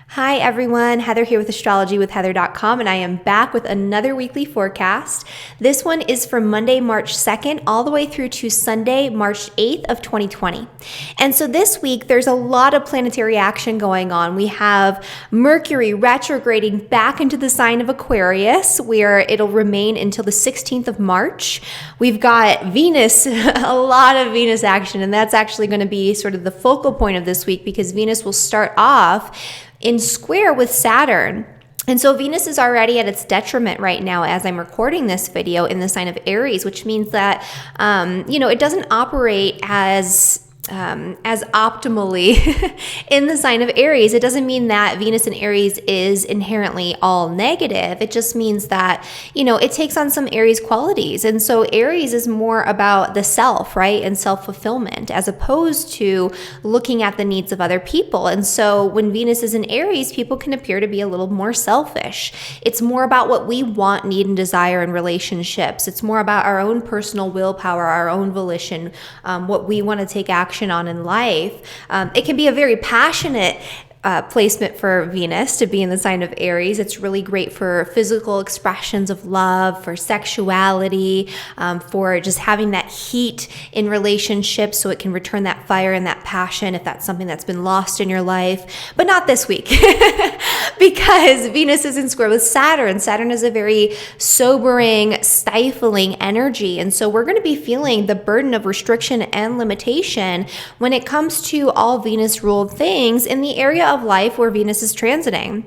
Hi everyone, Heather here with Astrology with Heather.com, and I am back with another weekly forecast. This one is from Monday, March 2nd, all the way through to Sunday, March 8th of 2020. And so this week, there's a lot of planetary action going on. We have Mercury retrograding back into the sign of Aquarius, where it'll remain until the 16th of March. We've got Venus, a lot of Venus action, and that's actually going to be sort of the focal point of this week because Venus will start off in square with Saturn. And so Venus is already at its detriment right now as I'm recording this video in the sign of Aries, which means that, it doesn't operate as optimally in the sign of Aries. It doesn't mean that Venus in Aries is inherently all negative. It just means that, it takes on some Aries qualities. And so Aries is more about the self, right? And self-fulfillment as opposed to looking at the needs of other people. And so when Venus is in Aries, people can appear to be a little more selfish. It's more about what we want, need, and desire in relationships. It's more about our own personal willpower, our own volition, what we want to take action on in life. It can be a very passionate placement for Venus to be in the sign of Aries. It's really great for physical expressions of love, for sexuality, for just having that heat in relationships so it can return that fire and that passion if that's something that's been lost in your life. But not this week because Venus is in square with Saturn. Saturn is a very sobering, stifling energy. And so we're going to be feeling the burden of restriction and limitation when it comes to all Venus ruled things in the area of life where Venus is transiting.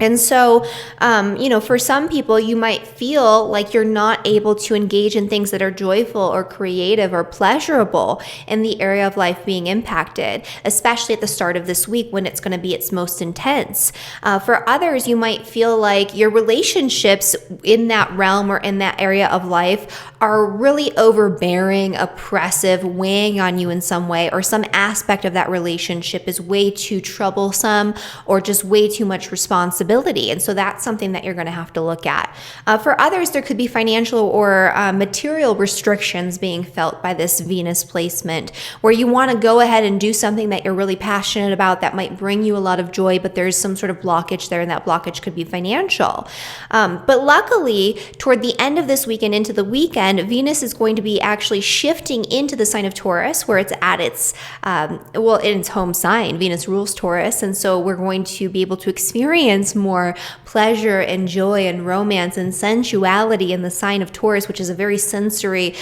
And so, for some people, you might feel like you're not able to engage in things that are joyful or creative or pleasurable in the area of life being impacted, especially at the start of this week when it's going to be its most intense. For others, you might feel like your relationships in that realm or in that area of life are really overbearing, oppressive, weighing on you in some way, or some aspect of that relationship is way too troublesome or just way too much responsibility. And so that's something that you're going to have to look at. For others, there could be financial or material restrictions being felt by this Venus placement, where you want to go ahead and do something that you're really passionate about that might bring you a lot of joy, but there's some sort of blockage there, and that blockage could be financial. But luckily, toward the end of this weekend into the weekend, Venus is going to be actually shifting into the sign of Taurus, where it's at its, in its home sign. Venus rules Taurus, and so we're going to be able to experience more pleasure and joy and romance and sensuality in the sign of Taurus, which is a very sensory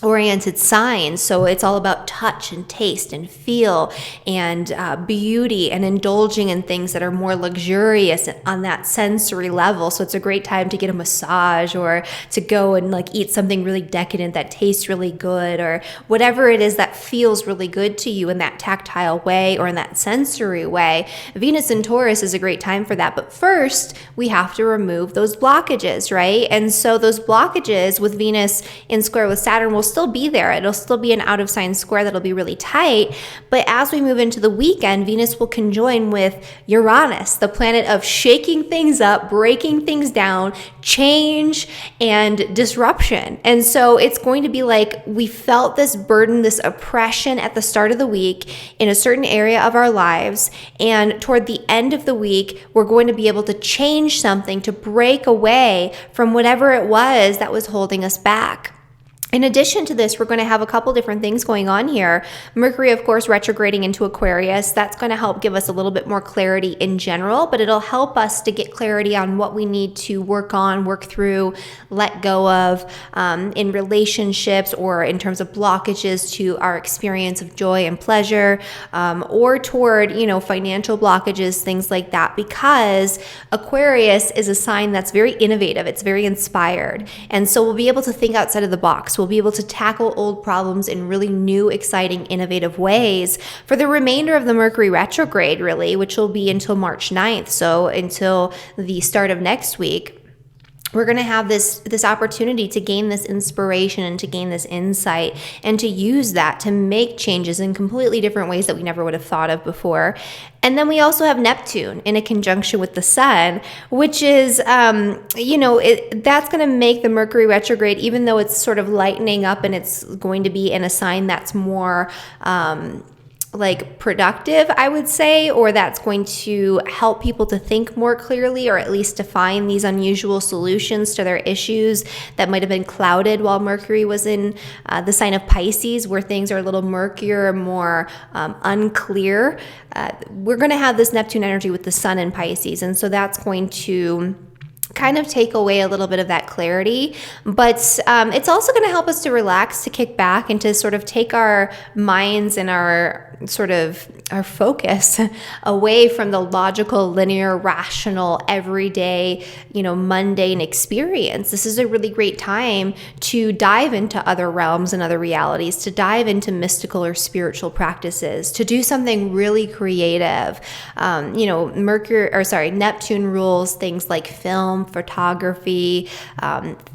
oriented sign. So it's all about touch and taste and feel and beauty and indulging in things that are more luxurious on that sensory level. So it's a great time to get a massage or to go and eat something really decadent that tastes really good, or whatever it is that feels really good to you in that tactile way or in that sensory way. Venus in Taurus is a great time for that. But first, we have to remove those blockages, right? And so those blockages with Venus in square with Saturn will still be there. It'll still be an out of sign square that'll be really tight. But as we move into the weekend, Venus will conjoin with Uranus, the planet of shaking things up, breaking things down, change, and disruption. And so it's going to be like we felt this burden, this oppression at the start of the week in a certain area of our lives. And toward the end of the week, we're going to be able to change something, to break away from whatever it was that was holding us back. In addition to this, we're going to have a couple different things going on here. Mercury, of course, retrograding into Aquarius. That's going to help give us a little bit more clarity in general, but it'll help us to get clarity on what we need to work on, work through, let go of in relationships or in terms of blockages to our experience of joy and pleasure, or toward, financial blockages, things like that, because Aquarius is a sign that's very innovative. It's very inspired. And so we'll be able to think outside of the box. We'll be able to tackle old problems in really new, exciting, innovative ways for the remainder of the Mercury retrograde, really, which will be until March 9th. So until the start of next week. We're going to have this opportunity to gain this inspiration and to gain this insight and to use that to make changes in completely different ways that we never would have thought of before. And then we also have Neptune in a conjunction with the Sun, which is, that's going to make the Mercury retrograde, even though it's sort of lightening up and it's going to be in a sign that's more like productive, I would say, or that's going to help people to think more clearly, or at least to find these unusual solutions to their issues that might have been clouded while Mercury was in the sign of Pisces, where things are a little murkier, more unclear. We're going to have this Neptune energy with the sun in Pisces, and so that's going to kind of take away a little bit of that clarity, but it's also going to help us to relax, to kick back, and to sort of take our minds and our focus away from the logical, linear, rational, everyday, mundane experience. This is a really great time to dive into other realms and other realities, to dive into mystical or spiritual practices, to do something really creative. Neptune rules things like film, photography,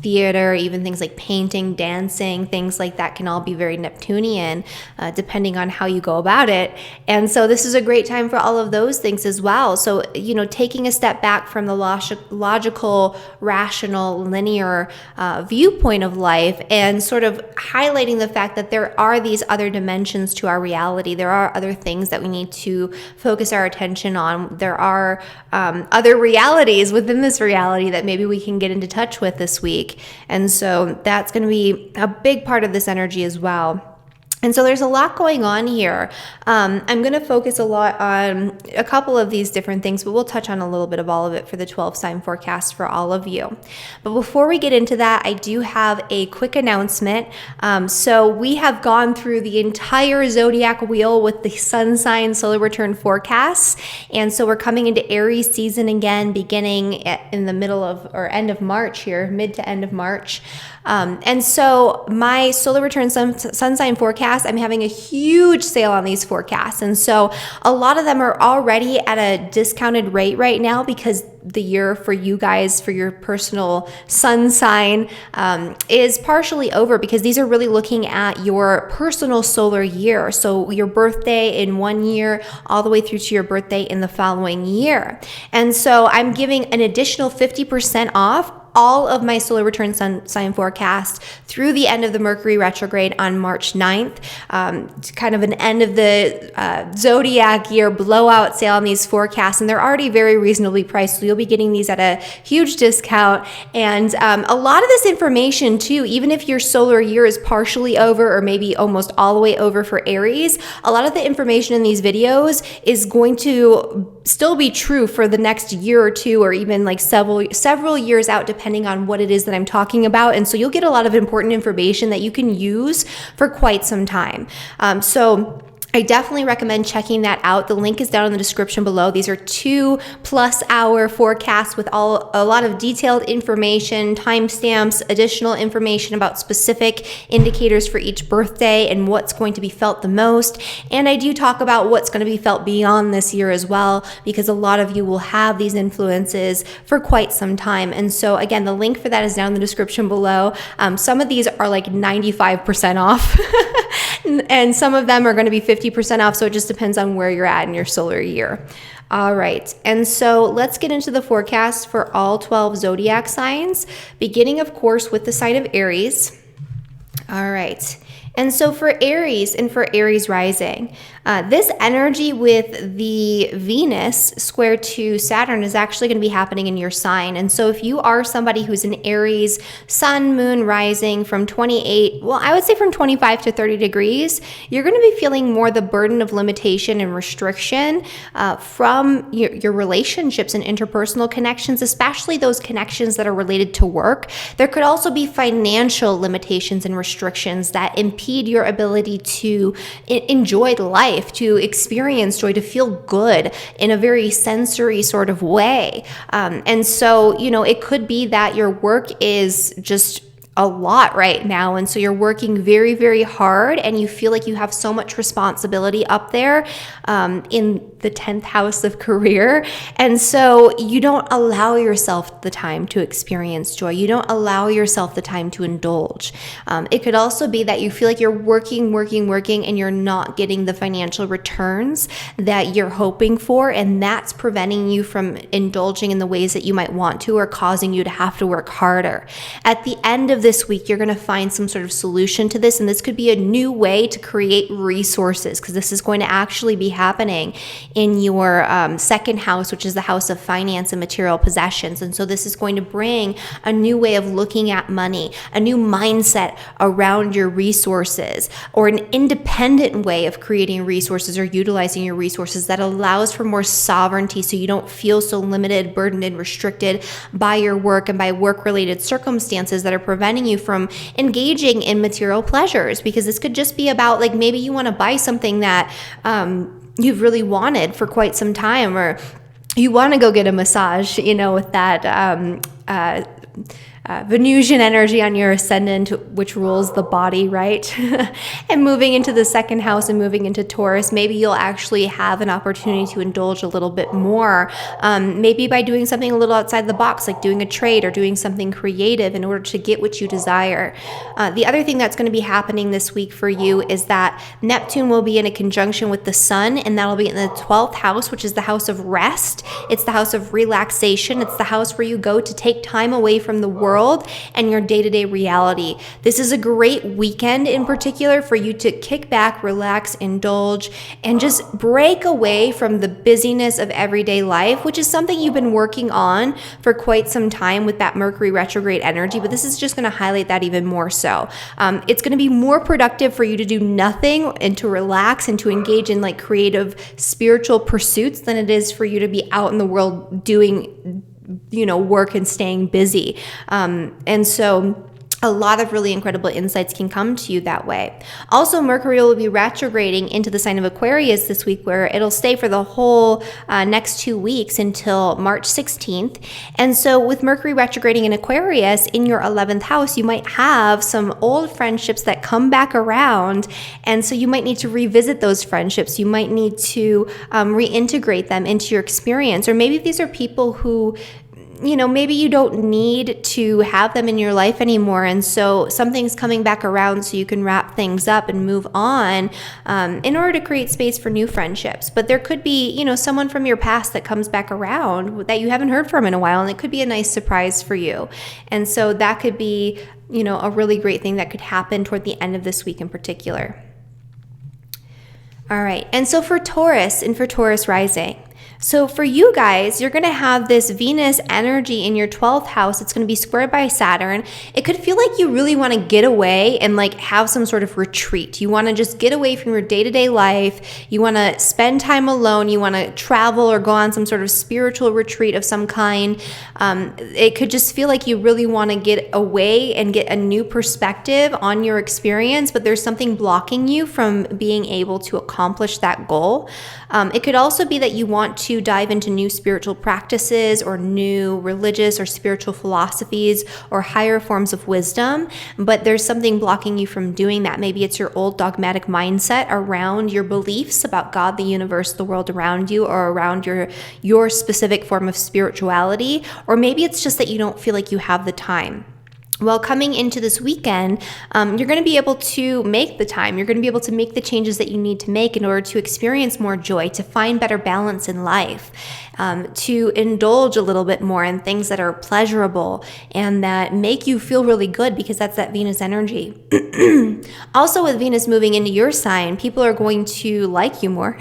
theater, even things like painting, dancing, things like that can all be very Neptunian, depending on how you go about it. And so this is a great time for all of those things as well. So, taking a step back from the logical, rational, linear viewpoint of life, and sort of highlighting the fact that there are these other dimensions to our reality. There are other things that we need to focus our attention on. There are other realities within this reality that maybe we can get into touch with this week. And so that's going to be a big part of this energy as well. And so there's a lot going on here. I'm going to focus a lot on a couple of these different things, but we'll touch on a little bit of all of it for the 12 sign forecast for all of you. But before we get into that, I do have a quick announcement. So we have gone through the entire zodiac wheel with the sun sign solar return forecasts. And so we're coming into Aries season again, beginning in the middle of or end of March here, mid to end of March. And so my solar return sun sign forecast, I'm having a huge sale on these forecasts. And so a lot of them are already at a discounted rate right now because the year for you guys, for your personal sun sign, is partially over, because these are really looking at your personal solar year. So your birthday in one year all the way through to your birthday in the following year. And so I'm giving an additional 50% off all of my solar return sun sign forecast through the end of the Mercury retrograde on March 9th. Kind of an end of the zodiac year blowout sale on these forecasts, and they're already very reasonably priced. So you'll be getting these at a huge discount. And a lot of this information too, even if your solar year is partially over or maybe almost all the way over for Aries, a lot of the information in these videos is going to still be true for the next year or two, or even like several years out, depending on what it is that I'm talking about. And so you'll get a lot of important information that you can use for quite some time. So I definitely recommend checking that out. The link is down in the description below. These are 2+ hour forecasts with a lot of detailed information, timestamps, additional information about specific indicators for each birthday and what's going to be felt the most. And I do talk about what's going to be felt beyond this year as well, because a lot of you will have these influences for quite some time. And so again, the link for that is down in the description below. Some of these are like 95% off and some of them are going to be 50% off. So it just depends on where you're at in your solar year. All right. And so let's get into the forecast for all 12 zodiac signs, beginning, of course, with the sign of Aries. All right. And so for Aries and for Aries rising, this energy with the Venus square to Saturn is actually going to be happening in your sign. And so if you are somebody who's an Aries sun, moon, rising from 25 to 30 degrees, you're going to be feeling more the burden of limitation and restriction from your relationships and interpersonal connections, especially those connections that are related to work. There could also be financial limitations and restrictions that impede your ability to enjoy life, to experience joy, to feel good in a very sensory sort of way. And so, it could be that your work is just a lot right now. And so you're working very, very hard and you feel like you have so much responsibility up there in the 10th house of career. And so you don't allow yourself the time to experience joy. You don't allow yourself the time to indulge. It could also be that you feel like you're working, and you're not getting the financial returns that you're hoping for. And that's preventing you from indulging in the ways that you might want to, or causing you to have to work harder. At the end of this week, you're going to find some sort of solution to this. And this could be a new way to create resources, because this is going to actually be happening in your second house, which is the house of finance and material possessions. And so this is going to bring a new way of looking at money, a new mindset around your resources, or an independent way of creating resources or utilizing your resources that allows for more sovereignty, so you don't feel so limited, burdened, and restricted by your work and by work-related circumstances that are preventing you from engaging in material pleasures. Because this could just be about, like, maybe you want to buy something that you've really wanted for quite some time, or you want to go get a massage, with that Venusian energy on your ascendant, which rules the body, right? And moving into the second house and moving into Taurus, maybe you'll actually have an opportunity to indulge a little bit more, maybe by doing something a little outside the box, like doing a trade or doing something creative in order to get what you desire. The other thing that's going to be happening this week for you is that Neptune will be in a conjunction with the sun, and that'll be in the 12th house, which is the house of rest. It's the house of relaxation. It's the house where you go to take time away from the world and your day-to-day reality. This is a great weekend in particular for you to kick back, relax, indulge, and just break away from the busyness of everyday life, which is something you've been working on for quite some time with that Mercury retrograde energy, but this is just going to highlight that even more so. It's going to be more productive for you to do nothing and to relax and to engage in like creative spiritual pursuits than it is for you to be out in the world doing work and staying busy. And so a lot of really incredible insights can come to you that way. Also, Mercury will be retrograding into the sign of Aquarius this week, where it'll stay for the whole next 2 weeks until March 16th. And so with Mercury retrograding in Aquarius in your 11th house, you might have some old friendships that come back around. And so you might need to revisit those friendships. You might need to reintegrate them into your experience. Or maybe these are people who maybe you don't need to have them in your life anymore. And so something's coming back around so you can wrap things up and move on in order to create space for new friendships. But there could be, someone from your past that comes back around that you haven't heard from in a while, and it could be a nice surprise for you. And so that could be, a really great thing that could happen toward the end of this week in particular. All right. And so for Taurus and for Taurus rising, so for you guys, you're going to have this Venus energy in your 12th house. It's going to be squared by Saturn. It could feel like you really want to get away and like have some sort of retreat. You want to just get away from your day-to-day life. You want to spend time alone. You want to travel or go on some sort of spiritual retreat of some kind. It could just feel like you really want to get away and get a new perspective on your experience, but there's something blocking you from being able to accomplish that goal. It could also be that you want to dive into new spiritual practices or new religious or spiritual philosophies or higher forms of wisdom, but there's something blocking you from doing that. Maybe it's your old dogmatic mindset around your beliefs about God, the universe, the world around you, or around your specific form of spirituality, or maybe it's just that you don't feel like you have the time. Well, coming into this weekend, you're going to be able to make the time. You're going to be able to make the changes that you need to make in order to experience more joy, to find better balance in life, to indulge a little bit more in things that are pleasurable and that make you feel really good, because that's that Venus energy. Also, with Venus moving into your sign, people are going to like you more.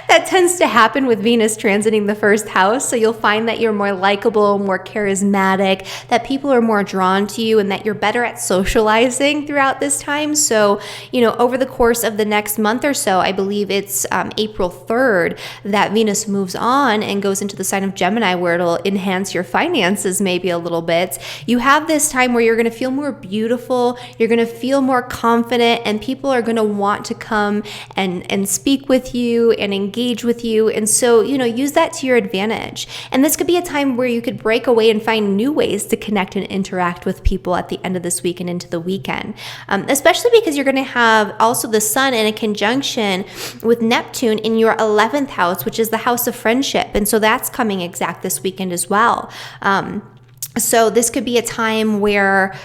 That tends to happen with Venus transiting the first house. So you'll find that you're more likable, more charismatic, that people are more drawn to you, and that you're better at socializing throughout this time. So, over the course of the next month or so, I believe it's April 3rd, that Venus moves on and goes into the sign of Gemini, where it'll enhance your finances maybe a little bit. You have this time where you're going to feel more beautiful, you're going to feel more confident, and people are going to want to come and speak with you and engage with you. And so, use that to your advantage. And this could be a time where you could break away and find new ways to connect and interact with people at the end of this week and into the weekend. Especially because you're going to have also the sun in a conjunction with Neptune in your 11th house, which is the house of friendship. And so that's coming exact this weekend as well. So this could be a time where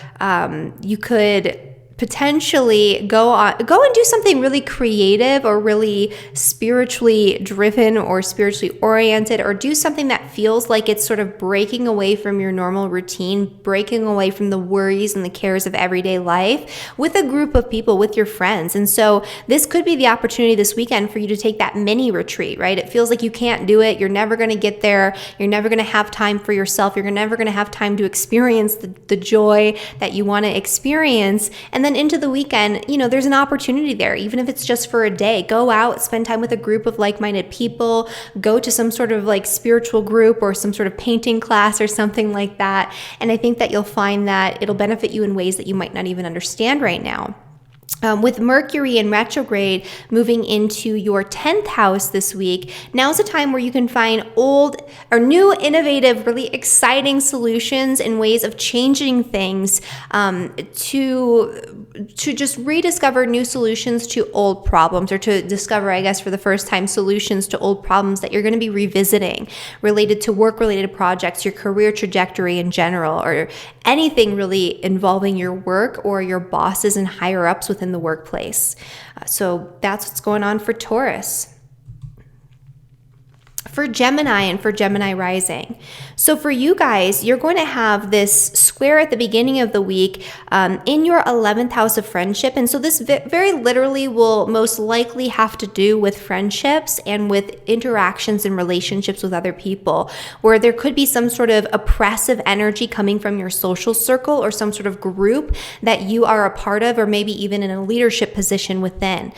you could potentially go and do something really creative or really spiritually driven or spiritually oriented, or do something that feels like it's sort of breaking away from your normal routine, breaking away from the worries and the cares of everyday life with a group of people, with your friends. And so this could be the opportunity this weekend for you to take that mini retreat, right? It feels like you can't do it. You're never going to get there. You're never going to have time for yourself. You're never going to have time to experience the joy that you want to experience. And then into the weekend, there's an opportunity there, even if it's just for a day. Go out, spend time with a group of like-minded people, go to some sort of like spiritual group or some sort of painting class or something like that. And I think that you'll find that it'll benefit you in ways that you might not even understand right now. With Mercury in retrograde moving into your 10th house this week, now's a time where you can find old or new, innovative, really exciting solutions and ways of changing things to just rediscover new solutions to old problems, or to discover, I guess, for the first time, solutions to old problems that you're going to be revisiting related to work-related projects, your career trajectory in general, or anything really involving your work or your bosses and higher ups within the workplace. So that's what's going on for Taurus. For Gemini and for Gemini rising. So for you guys, you're going to have this square at the beginning of the week in your 11th house of friendship. And so this very literally will most likely have to do with friendships and with interactions and relationships with other people, where there could be some sort of oppressive energy coming from your social circle or some sort of group that you are a part of, or maybe even in a leadership position within.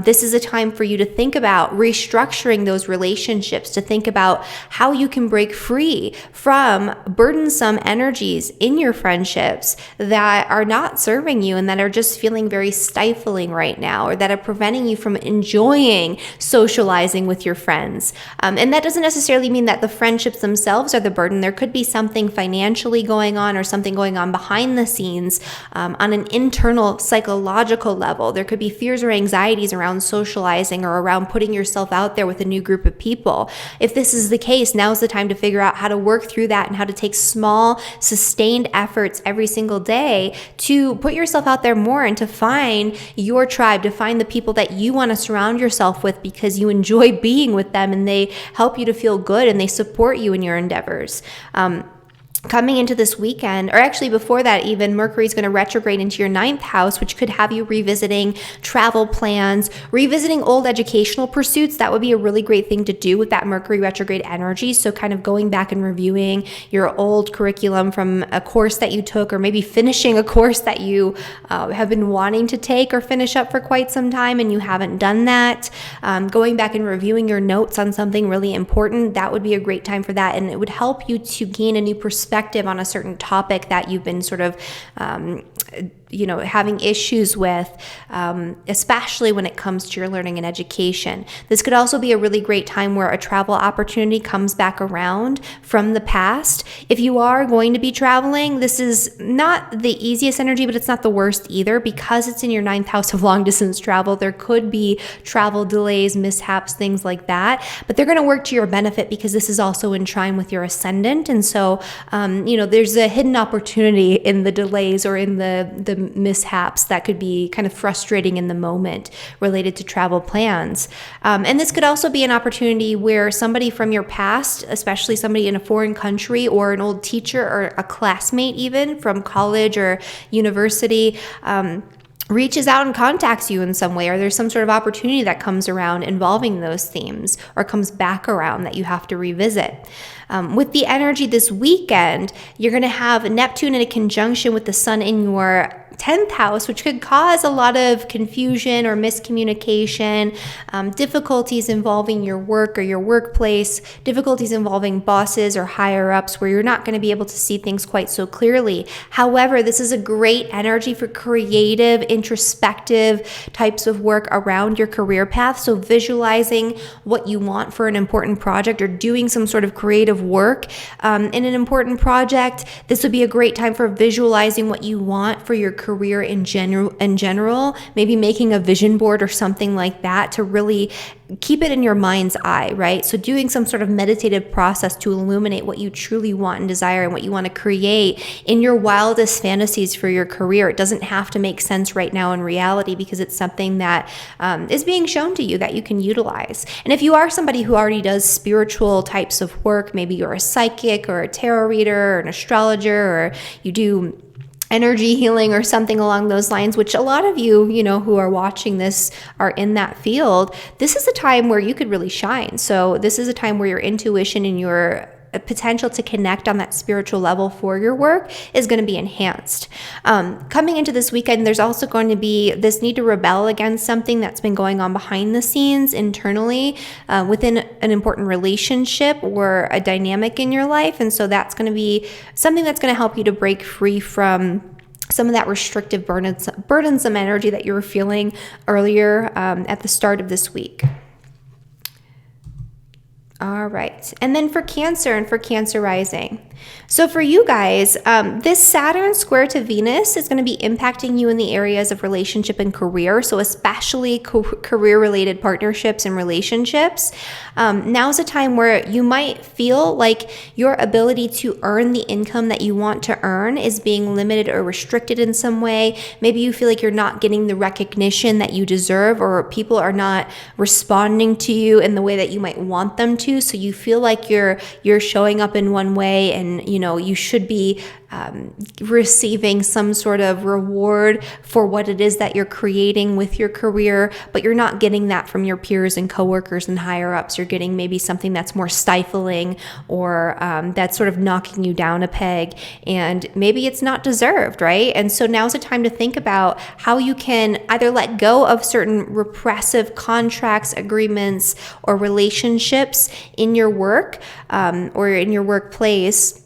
This is a time for you to think about restructuring those relationships, to think about how you can break free from burdensome energies in your friendships that are not serving you and that are just feeling very stifling right now, or that are preventing you from enjoying socializing with your friends. And that doesn't necessarily mean that the friendships themselves are the burden. There could be something financially going on or something going on behind the scenes on an internal psychological level. There could be fears or anxieties around socializing or around putting yourself out there with a new group of people. If this is the case, now's the time to figure out how to work through that and how to take small, sustained efforts every single day to put yourself out there more and to find your tribe, to find the people that you want to surround yourself with because you enjoy being with them and they help you to feel good and they support you in your endeavors. Coming into this weekend, or actually before that even, Mercury is going to retrograde into your 9th house, which could have you revisiting travel plans, revisiting old educational pursuits. That would be a really great thing to do with that Mercury retrograde energy. So kind of going back and reviewing your old curriculum from a course that you took, or maybe finishing a course that you have been wanting to take or finish up for quite some time and you haven't done that. Going back and reviewing your notes on something really important, that would be a great time for that. And it would help you to gain a new perspective on a certain topic that you've been sort of having issues with, especially when it comes to your learning and education. This could also be a really great time where a travel opportunity comes back around from the past. If you are going to be traveling, this is not the easiest energy, but it's not the worst either, because it's in your 9th house of long distance travel. There could be travel delays, mishaps, things like that, but they're going to work to your benefit because this is also in trine with your ascendant. And so, there's a hidden opportunity in the delays or in the mishaps that could be kind of frustrating in the moment related to travel plans. And this could also be an opportunity where somebody from your past, especially somebody in a foreign country or an old teacher or a classmate even from college or university, reaches out and contacts you in some way, or there's some sort of opportunity that comes around involving those themes or comes back around that you have to revisit. With the energy this weekend, you're going to have Neptune in a conjunction with the Sun in your 10th house, which could cause a lot of confusion or miscommunication, difficulties involving your work or your workplace, difficulties involving bosses or higher ups where you're not going to be able to see things quite so clearly. However, this is a great energy for creative, introspective types of work around your career path. So visualizing what you want for an important project or doing some sort of creative work in an important project, this would be a great time for visualizing what you want for your career in general, maybe making a vision board or something like that to really keep it in your mind's eye, right? So doing some sort of meditative process to illuminate what you truly want and desire and what you want to create in your wildest fantasies for your career. It doesn't have to make sense right now in reality because it's something that is being shown to you that you can utilize. And if you are somebody who already does spiritual types of work, maybe you're a psychic or a tarot reader or an astrologer, or you do energy healing or something along those lines, which a lot of you, who are watching this are in that field, this is a time where you could really shine. So this is a time where your intuition and your potential to connect on that spiritual level for your work is going to be enhanced. Coming into this weekend, there's also going to be this need to rebel against something that's been going on behind the scenes internally within an important relationship or a dynamic in your life. And so that's going to be something that's going to help you to break free from some of that restrictive, burdensome energy that you were feeling earlier at the start of this week. All right. And then for Cancer and for Cancer rising. So for you guys, this Saturn square to Venus is going to be impacting you in the areas of relationship and career. So especially career-related partnerships and relationships. Now's a time where you might feel like your ability to earn the income that you want to earn is being limited or restricted in some way. Maybe you feel like you're not getting the recognition that you deserve, or people are not responding to you in the way that you might want them to. So you feel like you're showing up in one way, and you should be receiving some sort of reward for what it is that you're creating with your career, but you're not getting that from your peers and coworkers and higher ups. You're getting maybe something that's more stifling, or that's sort of knocking you down a peg, and maybe it's not deserved, right? And so now's a time to think about how you can either let go of certain repressive contracts, agreements, or relationships in your work or in your workplace,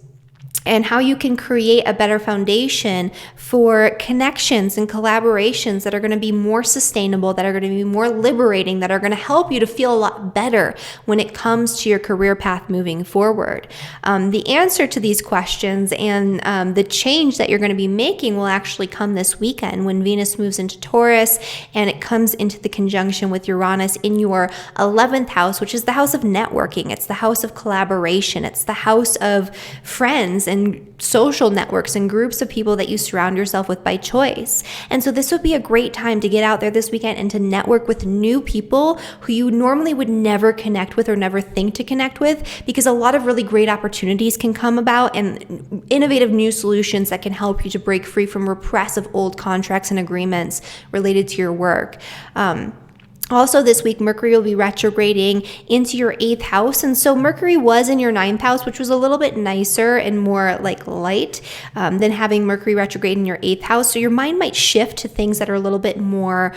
and how you can create a better foundation for connections and collaborations that are going to be more sustainable, that are going to be more liberating, that are going to help you to feel a lot better when it comes to your career path moving forward. The answer to these questions and the change that you're going to be making will actually come this weekend when Venus moves into Taurus and it comes into the conjunction with Uranus in your 11th house, which is the house of networking. It's the house of collaboration. It's the house of friends and social networks and groups of people that you surround yourself with by choice. And so this would be a great time to get out there this weekend and to network with new people who you normally would never connect with or never think to connect with, because a lot of really great opportunities can come about and innovative new solutions that can help you to break free from repressive old contracts and agreements related to your work. Also this week, Mercury will be retrograding into your 8th house. And so Mercury was in your 9th house, which was a little bit nicer and more like light than having Mercury retrograde in your 8th house. So your mind might shift to things that are a little bit more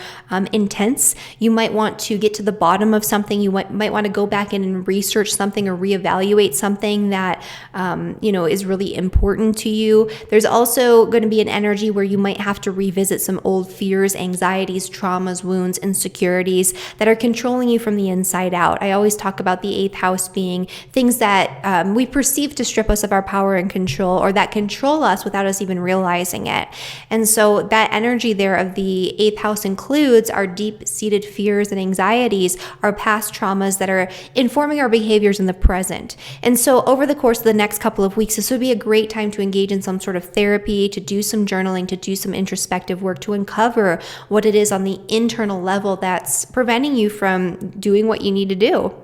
intense. You might want to get to the bottom of something. You might want to go back in and research something or reevaluate something that, is really important to you. There's also going to be an energy where you might have to revisit some old fears, anxieties, traumas, wounds, insecurities that are controlling you from the inside out. I always talk about the 8th house being things that we perceive to strip us of our power and control, or that control us without us even realizing it. And so that energy there of the 8th house includes our deep-seated fears and anxieties, our past traumas that are informing our behaviors in the present. And so over the course of the next couple of weeks, this would be a great time to engage in some sort of therapy, to do some journaling, to do some introspective work, to uncover what it is on the internal level that's preventing you from doing what you need to do.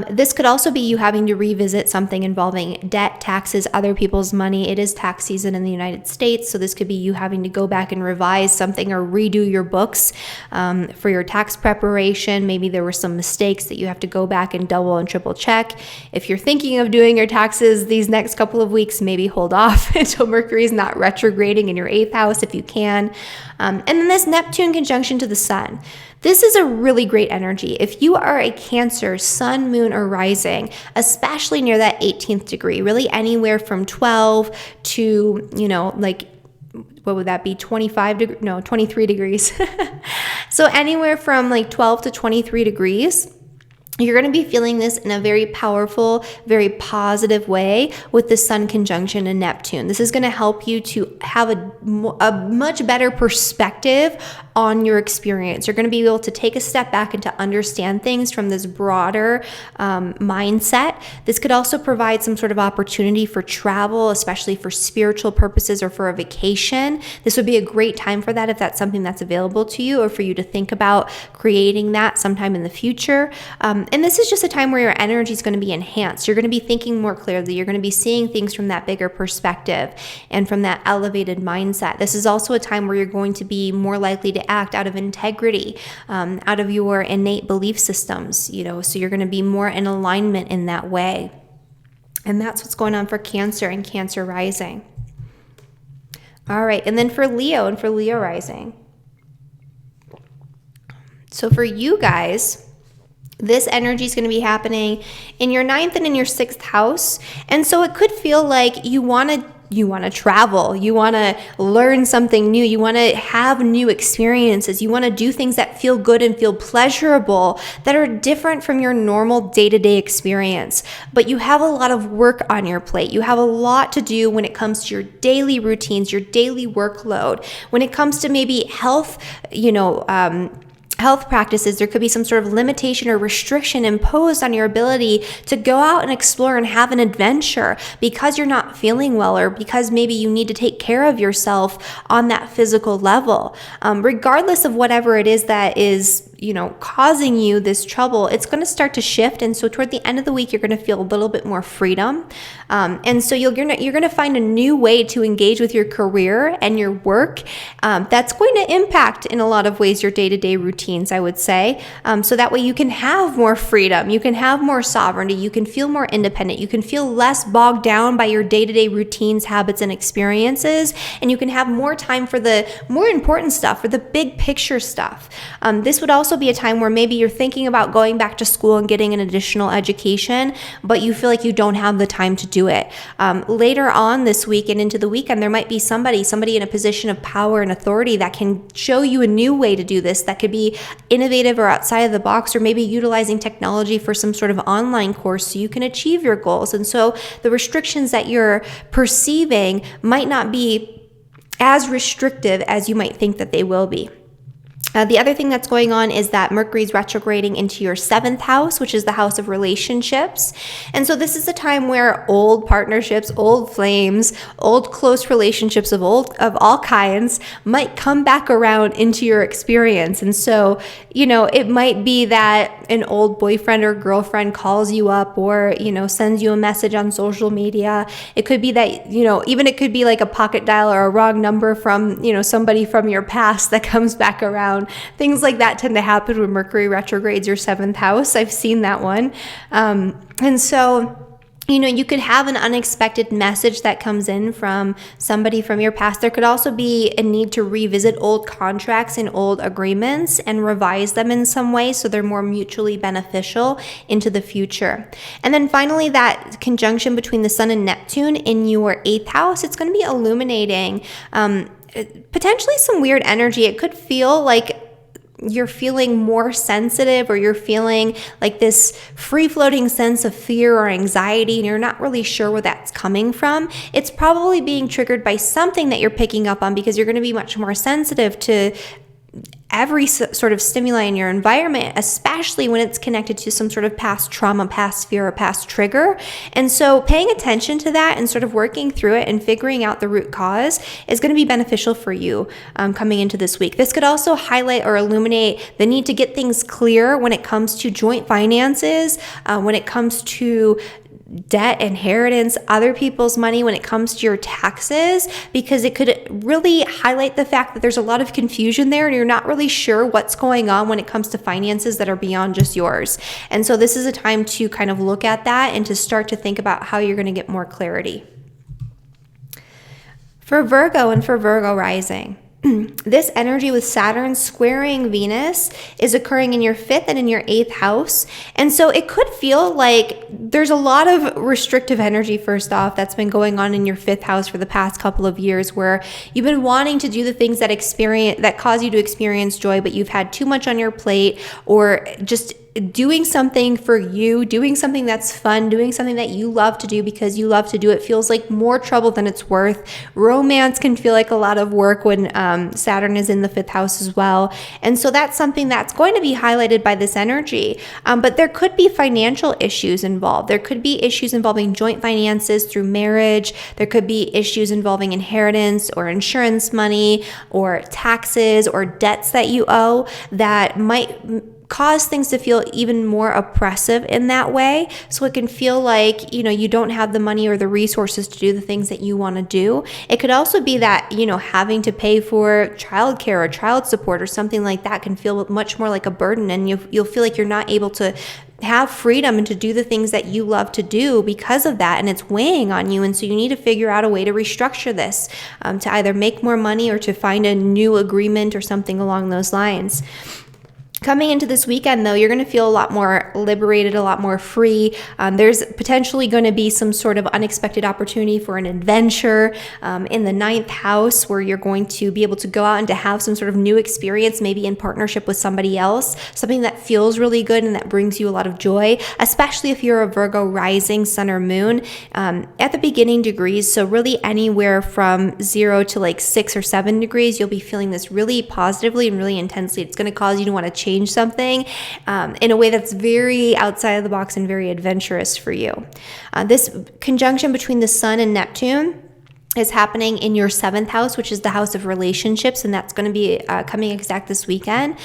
This could also be you having to revisit something involving debt, taxes, other people's money. It is tax season in the United States, so this could be you having to go back and revise something or redo your books for your tax preparation. Maybe there were some mistakes that you have to go back and double and triple check. If you're thinking of doing your taxes these next couple of weeks, maybe hold off until Mercury is not retrograding in your 8th house if you can. And then this Neptune conjunction to the Sun. This is a really great energy. If you are a Cancer, Sun, Moon, or Rising, especially near that 18th degree, really anywhere from 12 to, what would that be? 23 degrees. So anywhere from 12 to 23 degrees. You're going to be feeling this in a very powerful, very positive way with the Sun conjunction in Neptune. This is going to help you to have a much better perspective on your experience. You're going to be able to take a step back and to understand things from this broader mindset. This could also provide some sort of opportunity for travel, especially for spiritual purposes or for a vacation. This would be a great time for that if that's something that's available to you, or for you to think about creating that sometime in the future. And this is just a time where your energy is going to be enhanced. You're going to be thinking more clearly. You're going to be seeing things from that bigger perspective and from that elevated mindset. This is also a time where you're going to be more likely to act out of integrity, out of your innate belief systems, so you're going to be more in alignment in that way. And that's what's going on for Cancer and Cancer rising. All right, and then for Leo and for Leo rising. So for you guys, this energy is going to be happening in your 9th and in your 6th house. And so it could feel like you want to travel, you want to learn something new, you want to have new experiences, you want to do things that feel good and feel pleasurable, that are different from your normal day-to-day experience. But you have a lot of work on your plate. You have a lot to do when it comes to your daily routines, your daily workload. When it comes to maybe health, health practices, there could be some sort of limitation or restriction imposed on your ability to go out and explore and have an adventure because you're not feeling well, or because maybe you need to take care of yourself on that physical level. Regardless of whatever it is that is causing you this trouble, it's going to start to shift. And so toward the end of the week, you're going to feel a little bit more freedom. And so you're going to find a new way to engage with your career and your work. That's going to impact in a lot of ways your day-to-day routines, I would say. So that way you can have more freedom, you can have more sovereignty, you can feel more independent, you can feel less bogged down by your day-to-day routines, habits, and experiences. And you can have more time for the more important stuff, for the big picture stuff. This would also be a time where maybe you're thinking about going back to school and getting an additional education, but you feel like you don't have the time to do it. Later on this week and into the weekend, there might be somebody in a position of power and authority that can show you a new way to do this, that could be innovative or outside of the box, or maybe utilizing technology for some sort of online course so you can achieve your goals. And so the restrictions that you're perceiving might not be as restrictive as you might think that they will be. The other thing that's going on is that Mercury's retrograding into your 7th house, which is the house of relationships. And so this is a time where old partnerships, old flames, old close relationships of all kinds might come back around into your experience. And so, it might be that an old boyfriend or girlfriend calls you up, or, sends you a message on social media. It could be that, even it could be like a pocket dial or a wrong number from, somebody from your past that comes back around. Things like that tend to happen when Mercury retrogrades your 7th house. I've seen that one. And so, you could have an unexpected message that comes in from somebody from your past. There could also be a need to revisit old contracts and old agreements and revise them in some way so they're more mutually beneficial into the future. And then finally, that conjunction between the Sun and Neptune in your 8th house, it's going to be illuminating potentially some weird energy. It could feel like you're feeling more sensitive, or you're feeling like this free-floating sense of fear or anxiety, and you're not really sure where that's coming from. It's probably being triggered by something that you're picking up on, because you're going to be much more sensitive to every sort of stimuli in your environment, especially when it's connected to some sort of past trauma, past fear, or past trigger. And so paying attention to that and sort of working through it and figuring out the root cause is going to be beneficial for you coming into this week. This could also highlight or illuminate the need to get things clear when it comes to joint finances, when it comes to debt, inheritance, other people's money, when it comes to your taxes, because it could really highlight the fact that there's a lot of confusion there and you're not really sure what's going on when it comes to finances that are beyond just yours. And so this is a time to kind of look at that and to start to think about how you're going to get more clarity. For Virgo and for Virgo rising, this energy with Saturn squaring Venus is occurring in your 5th and in your 8th house. And so it could feel like there's a lot of restrictive energy, first off, that's been going on in your 5th house for the past couple of years, where you've been wanting to do the things that cause you to experience joy, but you've had too much on your plate, or just doing something for you, doing something that's fun, doing something that you love to do because you love to do it feels like more trouble than it's worth. Romance can feel like a lot of work when Saturn is in the 5th house as well. And so that's something that's going to be highlighted by this energy. But there could be financial issues involved. There could be issues involving joint finances through marriage. There could be issues involving inheritance or insurance money or taxes or debts that you owe that might cause things to feel even more oppressive in that way. So it can feel like, you don't have the money or the resources to do the things that you want to do. It could also be that, having to pay for childcare or child support or something like that can feel much more like a burden, and you'll feel like you're not able to have freedom and to do the things that you love to do because of that, and it's weighing on you. And so you need to figure out a way to restructure this to either make more money or to find a new agreement or something along those lines. Coming into this weekend, though, you're going to feel a lot more liberated, a lot more free. There's potentially going to be some sort of unexpected opportunity for an adventure in the 9th house, where you're going to be able to go out and to have some sort of new experience, maybe in partnership with somebody else, something that feels really good and that brings you a lot of joy, especially if you're a Virgo rising, sun, or moon at the beginning degrees. So really anywhere from 0 to like 6 or 7 degrees, you'll be feeling this really positively and really intensely. It's going to cause you to want to change something in a way that's very outside of the box and very adventurous for you. This conjunction between the Sun and Neptune is happening in your 7th house, which is the house of relationships, and that's going to be coming exact this weekend.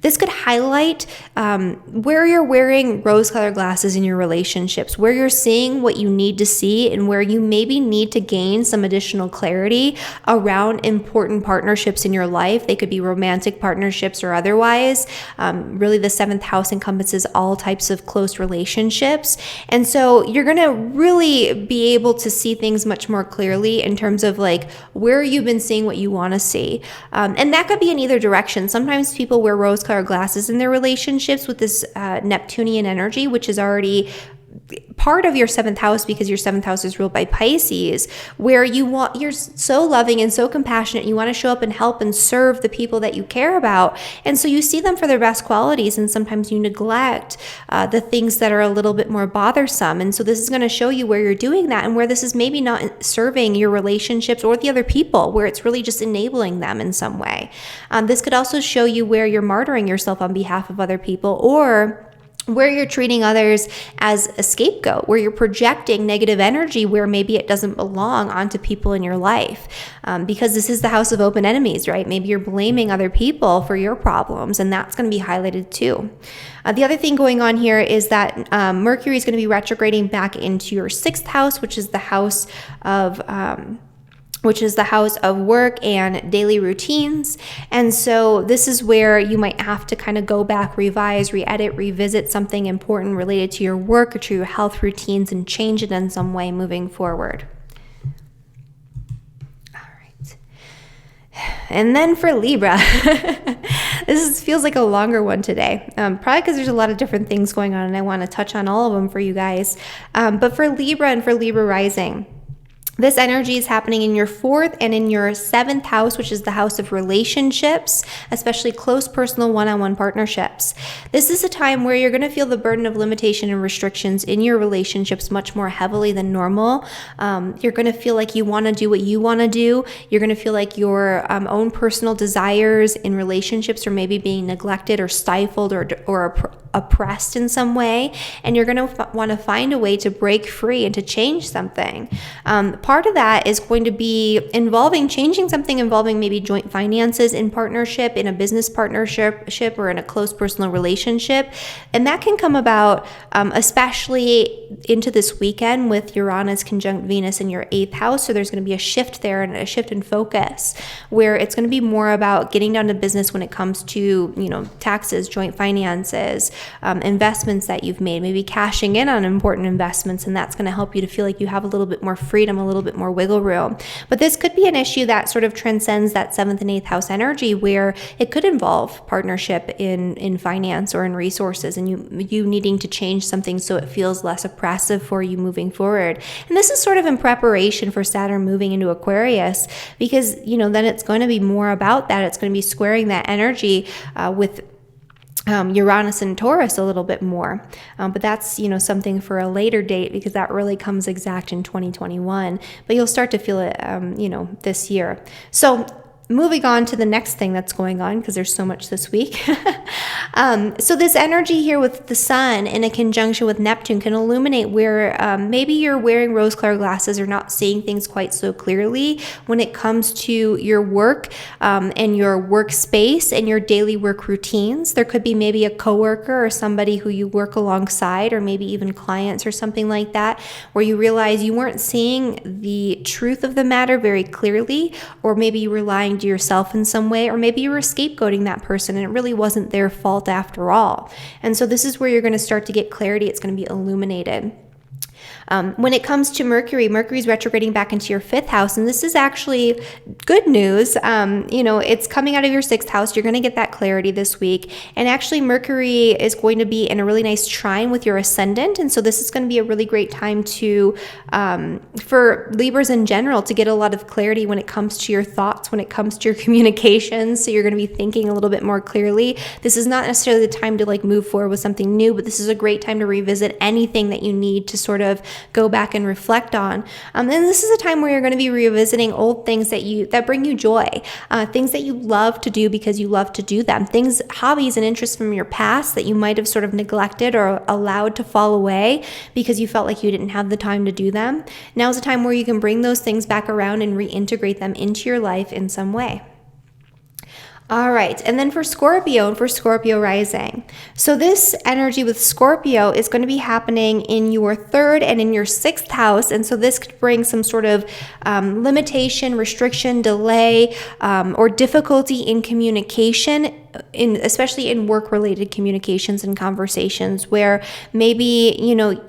This could highlight where you're wearing rose-colored glasses in your relationships, where you're seeing what you need to see, and where you maybe need to gain some additional clarity around important partnerships in your life. They could be romantic partnerships or otherwise. Really, the 7th house encompasses all types of close relationships. And so you're going to really be able to see things much more clearly in terms of like where you've been seeing what you want to see. And that could be in either direction. Sometimes people wear rose-colored glasses in their relationships with this Neptunian energy, which is already part of your 7th house because your 7th house is ruled by Pisces, where you're so loving and so compassionate. You want to show up and help and serve the people that you care about. And so you see them for their best qualities, and sometimes you neglect the things that are a little bit more bothersome. And so this is going to show you where you're doing that and where this is maybe not serving your relationships or the other people, where it's really just enabling them in some way. This could also show you where you're martyring yourself on behalf of other people, or where you're treating others as a scapegoat, where you're projecting negative energy where maybe it doesn't belong onto people in your life. Because this is the house of open enemies, right? Maybe you're blaming other people for your problems, and that's going to be highlighted too. The other thing going on here is that Mercury is going to be retrograding back into your 6th house, which is the house of work and daily routines. And so this is where you might have to kind of go back, revise, re-edit, revisit something important related to your work or to your health routines and change it in some way moving forward. All right. And then for Libra, feels like a longer one today, probably because there's a lot of different things going on and I want to touch on all of them for you guys. But for Libra and for Libra rising, this energy is happening in your 4th and in your 7th house, which is the house of relationships, especially close personal one-on-one partnerships. This is a time where you're going to feel the burden of limitation and restrictions in your relationships much more heavily than normal. You're going to feel like you want to do what you want to do. You're going to feel like your own personal desires in relationships are maybe being neglected or stifled or oppressed in some way, and you're going to want to find a way to break free and to change something. Part of that is going to be changing something involving maybe joint finances in partnership, in a business partnership, or in a close personal relationship. And that can come about especially into this weekend with Uranus conjunct Venus in your 8th house. So there's going to be a shift there and a shift in focus where it's going to be more about getting down to business when it comes to, taxes, joint finances, investments that you've made, maybe cashing in on important investments. And that's going to help you to feel like you have a little bit more freedom, a little bit more wiggle room. But this could be an issue that sort of transcends that 7th and 8th house energy, where it could involve partnership in finance or in resources, and you needing to change something so it feels less oppressive for you moving forward. And this is sort of in preparation for Saturn moving into Aquarius, because then it's going to be more about that. It's going to be squaring that energy with Uranus and Taurus a little bit more. But that's, something for a later date because that really comes exact in 2021. But you'll start to feel it, this year. So moving on to the next thing that's going on, because there's so much this week. So this energy here with the sun in a conjunction with Neptune can illuminate where maybe you're wearing rose-colored glasses or not seeing things quite so clearly when it comes to your work and your workspace and your daily work routines. There could be maybe a coworker or somebody who you work alongside, or maybe even clients or something like that, where you realize you weren't seeing the truth of the matter very clearly, or maybe you were lying to yourself in some way, or maybe you were scapegoating that person and it really wasn't their fault after all. And so this is where you're going to start to get clarity. It's going to be illuminated. When it comes to Mercury's retrograding back into your 5th house, and this is actually good news. It's coming out of your 6th house. You're going to get that clarity this week. And actually, Mercury is going to be in a really nice trine with your ascendant. And so this is going to be a really great time for Libras in general to get a lot of clarity when it comes to your thoughts, when it comes to your communications. So you're going to be thinking a little bit more clearly. This is not necessarily the time to move forward with something new, but this is a great time to revisit anything that you need to sort of go back and reflect on. And this is a time where you're going to be revisiting old things that bring you joy, things that you love to do because you love to do them, hobbies and interests from your past that you might have sort of neglected or allowed to fall away because you felt like you didn't have the time to do them. Now is a time where you can bring those things back around and reintegrate them into your life in some way. All right, and then for Scorpio and for Scorpio rising. So this energy with Scorpio is going to be happening in your 3rd and in your 6th house. And so this could bring some sort of limitation, restriction, delay, or difficulty in communication, especially in work-related communications and conversations, where maybe,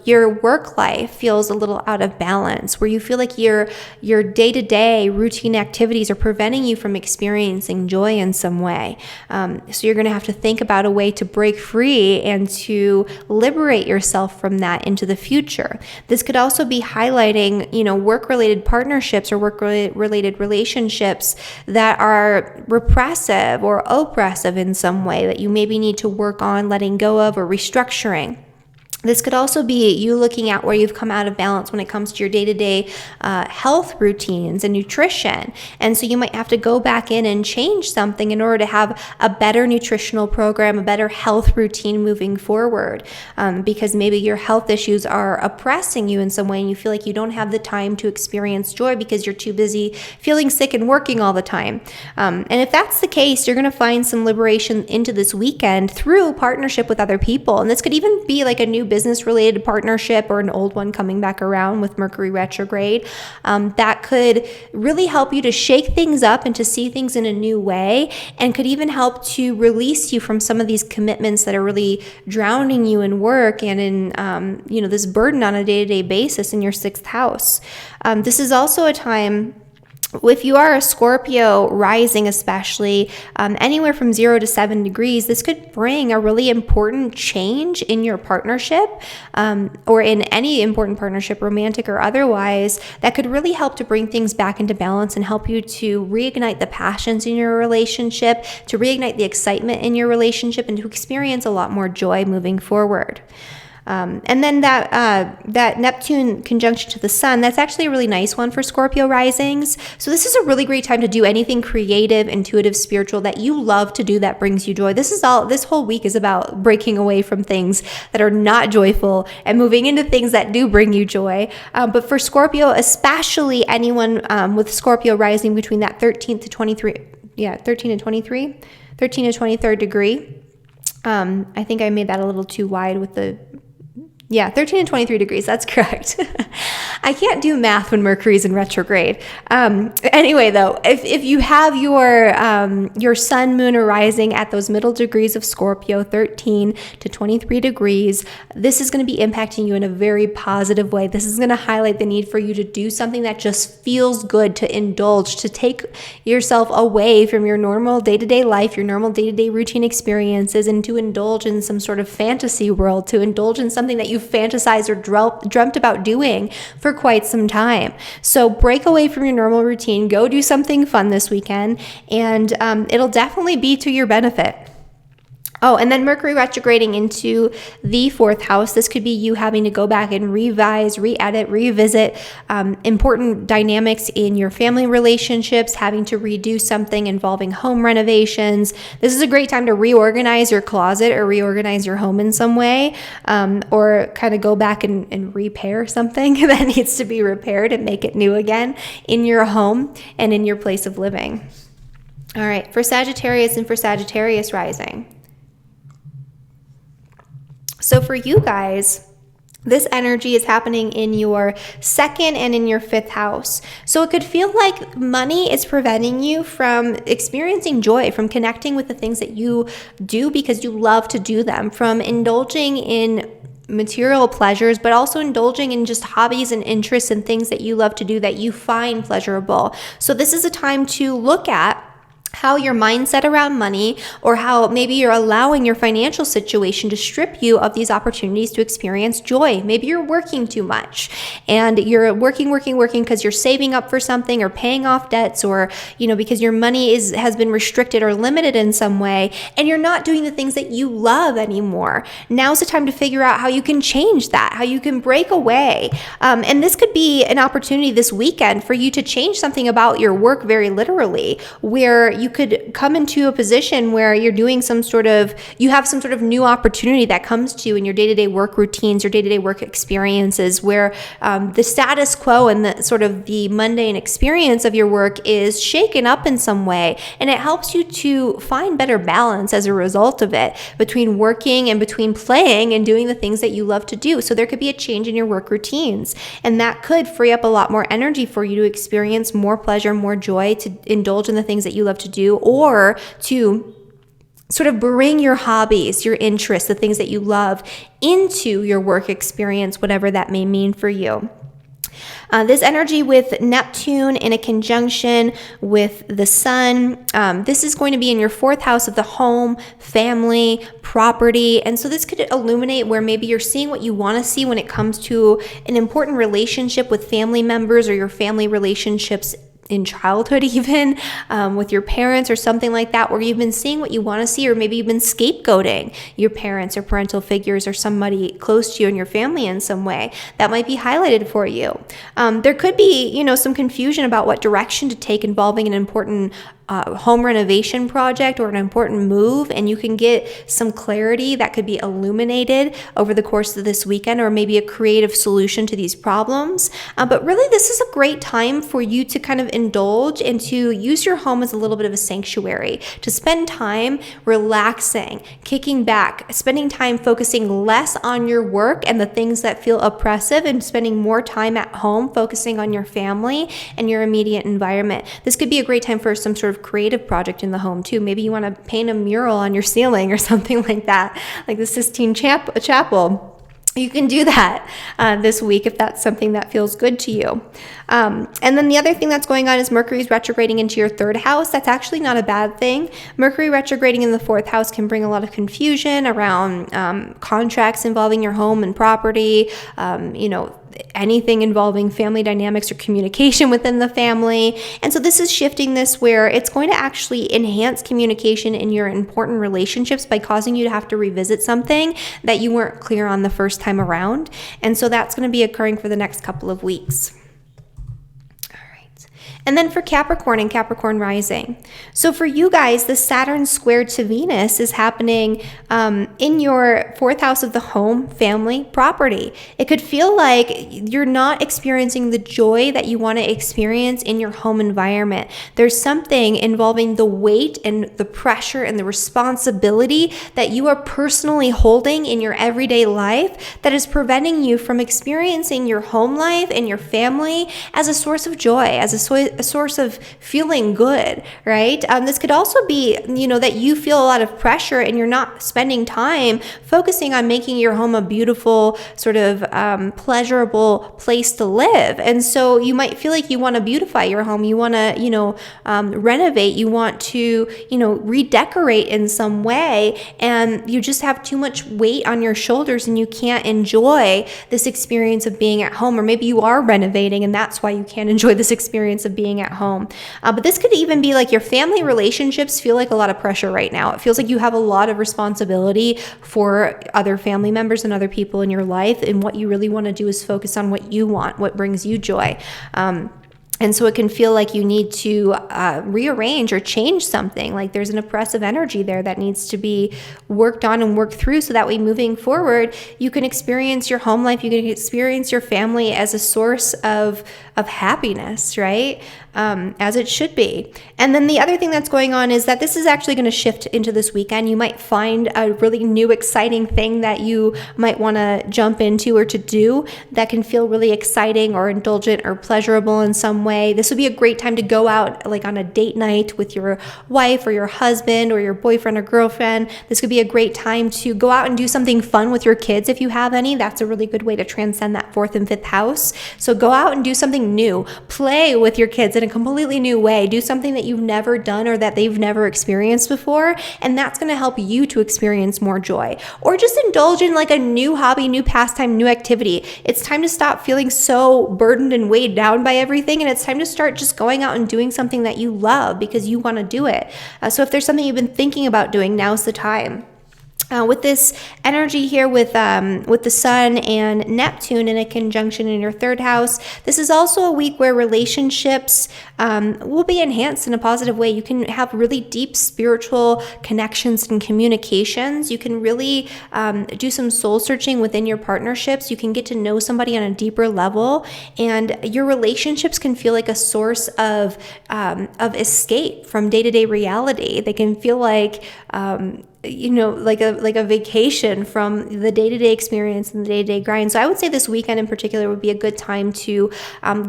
your work life feels a little out of balance, where you feel like your day-to-day routine activities are preventing you from experiencing joy in some way. So you're going to have to think about a way to break free and to liberate yourself from that into the future. This could also be highlighting, work-related partnerships or work-related relationships that are repressive or oppressive in some way that you maybe need to work on letting go of or restructuring. This could also be you looking at where you've come out of balance when it comes to your day-to-day health routines and nutrition. And so you might have to go back in and change something in order to have a better nutritional program, a better health routine moving forward, because maybe your health issues are oppressing you in some way and you feel like you don't have the time to experience joy because you're too busy feeling sick and working all the time. And if that's the case, you're going to find some liberation into this weekend through partnership with other people. And this could even be like a new business-related partnership or an old one coming back around with Mercury retrograde. That could really help you to shake things up and to see things in a new way, and could even help to release you from some of these commitments that are really drowning you in work and in this burden on a day-to-day basis in your 6th house. This is also a time, if you are a Scorpio rising, especially anywhere from 0 to 7 degrees, this could bring a really important change in your partnership or in any important partnership, romantic or otherwise, that could really help to bring things back into balance and help you to reignite the passions in your relationship, to reignite the excitement in your relationship, and to experience a lot more joy moving forward. And then that Neptune conjunction to the sun, that's actually a really nice one for Scorpio risings. So this is a really great time to do anything creative, intuitive, spiritual that you love to do that brings you joy. This whole week is about breaking away from things that are not joyful and moving into things that do bring you joy. But for Scorpio, especially anyone with Scorpio rising between that 13 to 23rd degree. I think I made that a little too wide with 13 and 23 degrees. That's correct. I can't do math when Mercury's in retrograde. Anyway, though, if you have your sun, moon, or rising at those middle degrees of Scorpio, 13 to 23 degrees, this is going to be impacting you in a very positive way. This is going to highlight the need for you to do something that just feels good, to indulge, to take yourself away from your normal day-to-day life, your normal day-to-day routine experiences, and to indulge in some sort of fantasy world, to indulge in something that you fantasized or dreamt about doing for quite some time. So break away from your normal routine, go do something fun this weekend, and it'll definitely be to your benefit. Oh, and then Mercury retrograding into the 4th house. This could be you having to go back and revise, re-edit, revisit important dynamics in your family relationships, having to redo something involving home renovations. This is a great time to reorganize your closet or reorganize your home in some way, or kind of go back and repair something that needs to be repaired and make it new again in your home and in your place of living. All right, for Sagittarius and for Sagittarius rising. So for you guys, this energy is happening in your 2nd and in your 5th house. So it could feel like money is preventing you from experiencing joy, from connecting with the things that you do because you love to do them, from indulging in material pleasures, but also indulging in just hobbies and interests and things that you love to do that you find pleasurable. So this is a time to look at how your mindset around money, or how maybe you're allowing your financial situation to strip you of these opportunities to experience joy. Maybe you're working too much and you're working because you're saving up for something or paying off debts, or because your money has been restricted or limited in some way, and you're not doing the things that you love anymore. Now's the time to figure out how you can change that, how you can break away. And this could be an opportunity this weekend for you to change something about your work, very literally, where you could come into a position where you're doing you have some sort of new opportunity that comes to you in your day-to-day work routines, your day-to-day work experiences, where the status quo and the sort of the mundane experience of your work is shaken up in some way. And it helps you to find better balance as a result of it, between working and between playing and doing the things that you love to do. So there could be a change in your work routines, and that could free up a lot more energy for you to experience more pleasure, more joy, to indulge in the things that you love to do, or to sort of bring your hobbies, your interests, the things that you love into your work experience, whatever that may mean for you. This energy with Neptune in a conjunction with the Sun, this is going to be in your 4th house of the home, family, property. And so this could illuminate where maybe you're seeing what you want to see when it comes to an important relationship with family members, or your family relationships in childhood, even with your parents or something like that, where you've been seeing what you want to see, or maybe you've been scapegoating your parents or parental figures or somebody close to you in your family in some way. That might be highlighted for you. There could be, some confusion about what direction to take involving an important home renovation project or an important move, and you can get some clarity that could be illuminated over the course of this weekend, or maybe a creative solution to these problems. But really, this is a great time for you to kind of indulge and to use your home as a little bit of a sanctuary, to spend time relaxing, kicking back, spending time focusing less on your work and the things that feel oppressive, and spending more time at home focusing on your family and your immediate environment. This could be a great time for some sort of creative project in the home too. Maybe you want to paint a mural on your ceiling or something like that, like the Sistine Chapel. You can do that this week if that's something that feels good to you. And then the other thing that's going on is Mercury's retrograding into your 3rd house. That's actually not a bad thing. Mercury retrograding in the 4th house can bring a lot of confusion around contracts involving your home and property, anything involving family dynamics or communication within the family. And so this is shifting this where it's going to actually enhance communication in your important relationships by causing you to have to revisit something that you weren't clear on the first time around. And so that's going to be occurring for the next couple of weeks. And then for Capricorn and Capricorn rising. So for you guys, the Saturn squared to Venus is happening in your 4th house of the home, family, property. It could feel like you're not experiencing the joy that you want to experience in your home environment. There's something involving the weight and the pressure and the responsibility that you are personally holding in your everyday life that is preventing you from experiencing your home life and your family as a source of joy, as a source of feeling good, right? This could also be, that you feel a lot of pressure and you're not spending time focusing on making your home a beautiful, sort of pleasurable place to live. And so you might feel like you want to beautify your home. You want to, renovate. You want to, redecorate in some way. And you just have too much weight on your shoulders and you can't enjoy this experience of being at home. Or maybe you are renovating and that's why you can't enjoy this experience of being being at home. But this could even be like your family relationships feel like a lot of pressure right now. It feels like you have a lot of responsibility for other family members and other people in your life. And what you really want to do is focus on what you want, what brings you joy. And so it can feel like you need to rearrange or change something, like there's an oppressive energy there that needs to be worked on and worked through, so that way moving forward, you can experience your home life, you can experience your family as a source of happiness, right? As it should be. And then the other thing that's going on is that this is actually going to shift into this weekend. You might find a really new, exciting thing that you might want to jump into or to do that can feel really exciting or indulgent or pleasurable in some way. This would be a great time to go out like on a date night with your wife or your husband or your boyfriend or girlfriend. This could be a great time to go out and do something fun with your kids if you have any. That's a really good way to transcend that 4th and 5th house. So go out and do something new. Play with your kids in a completely new way. Do something that you've never done or that they've never experienced before, and that's going to help you to experience more joy. Or just indulge in like a new hobby, new pastime, new activity. It's time to stop feeling so burdened and weighed down by everything, and it's time to start just going out and doing something that you love because you want to do it. So if there's something you've been thinking about doing, now's the time. With this energy here with the Sun and Neptune in a conjunction in your 3rd house, this is also a week where relationships will be enhanced in a positive way. You can have really deep spiritual connections and communications. You can really do some soul searching within your partnerships. You can get to know somebody on a deeper level, and your relationships can feel like a source of escape from day-to-day reality. They can feel like like a vacation from the day-to-day experience and the day-to-day grind. So I would say this weekend in particular would be a good time to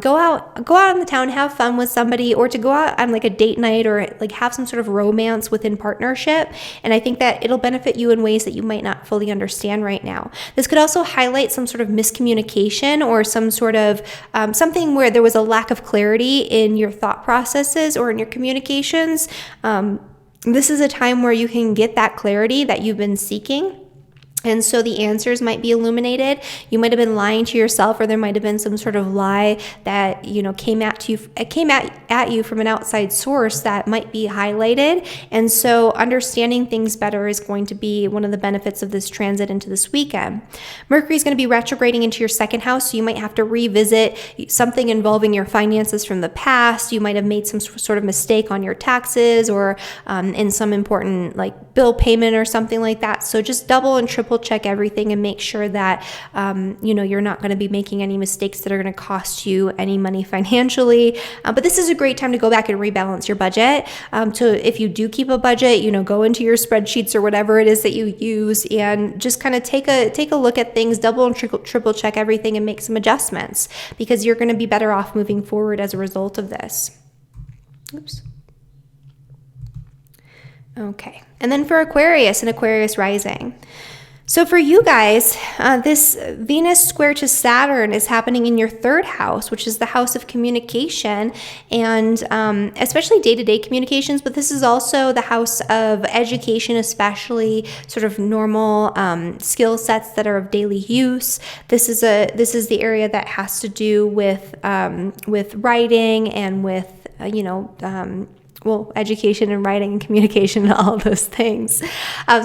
go out in the town, have fun with somebody, or to go out on like a date night or like have some sort of romance within partnership. And I think that it'll benefit you in ways that you might not fully understand right now. This could also highlight some sort of miscommunication or some sort of something where there was a lack of clarity in your thought processes or in your communications. This is a time where you can get that clarity that you've been seeking. And so the answers might be illuminated. You might have been lying to yourself, or there might have been some sort of lie that, came at you from an outside source that might be highlighted. And so understanding things better is going to be one of the benefits of this transit into this weekend. Mercury is going to be retrograding into your 2nd house, so you might have to revisit something involving your finances from the past. You might have made some sort of mistake on your taxes or in some important like bill payment or something like that. So just double and triple check everything and make sure that you're not going to be making any mistakes that are going to cost you any money financially. But this is a great time to go back and rebalance your budget. So if you do keep a budget, go into your spreadsheets or whatever it is that you use and just kind of take a look at things, double and triple check everything and make some adjustments, because you're going to be better off moving forward as a result of this. Oops. Okay. And then for Aquarius and Aquarius rising. So for you guys, this Venus square to Saturn is happening in your 3rd house, which is the house of communication and especially day-to-day communications, but this is also the house of education, especially sort of normal skill sets that are of daily use. This is the area that has to do with writing and with education and writing and communication and all of those things.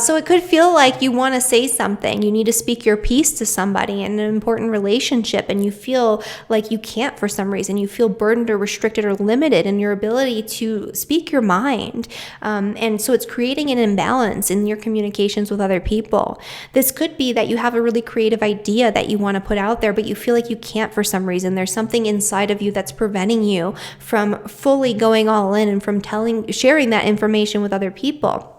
So it could feel like you want to say something. You need to speak your piece to somebody in an important relationship, and you feel like you can't for some reason. You feel burdened or restricted or limited in your ability to speak your mind. And so it's creating an imbalance in your communications with other people. This could be that you have a really creative idea that you want to put out there, but you feel like you can't for some reason. There's something inside of you that's preventing you from fully going all in and from sharing that information with other people.